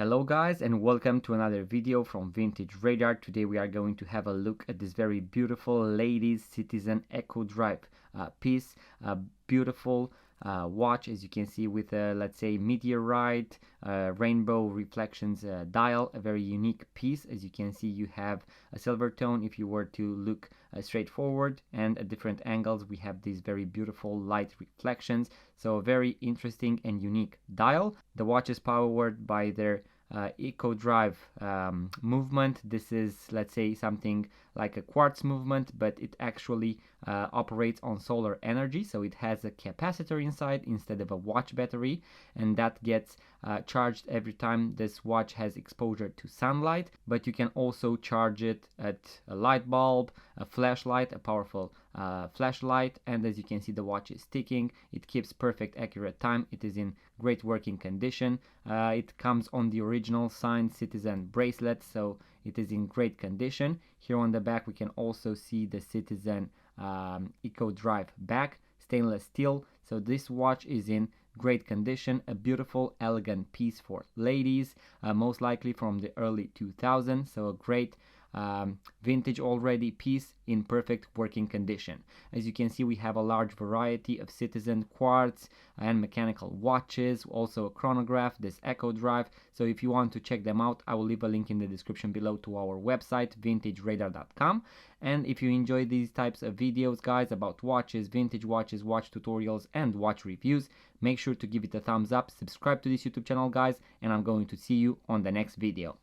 Hello guys, and welcome to another video from Vintage Radar. Today we are going to have a look at this very beautiful ladies Citizen Echo Drive piece. A beautiful watch, as you can see, with a, let's say, meteorite rainbow reflections dial. A very unique piece. As you can see, you have a silver tone if you were to look straight forward, and at different angles we have these very beautiful light reflections. So a very interesting and unique dial. The watch is powered by their Eco Drive movement. This is, let's say, something like a quartz movement, but it actually operates on solar energy. So it has a capacitor inside instead of a watch battery, and that gets charged every time this watch has exposure to sunlight. But you can also charge it at a light bulb, a flashlight, a powerful flashlight, and as you can see, the watch is ticking. It keeps perfect accurate time. It is in great working condition. It comes on the original signed Citizen bracelet, so it is in great condition. Here on the back we can also see the Citizen Eco Drive back, stainless steel. So this watch is in great condition, a beautiful elegant piece for ladies, most likely from the early 2000s. So a great vintage already piece in perfect working condition. As you can see, we have a large variety of Citizen quartz and mechanical watches, also a chronograph, this Echo Drive. So if you want to check them out, I will leave a link in the description below to our website, vintageradar.com. And if you enjoy these types of videos, guys, about watches, vintage watches, watch tutorials and watch reviews, make sure to give it a thumbs up, subscribe to this YouTube channel, guys, and I'm going to see you on the next video.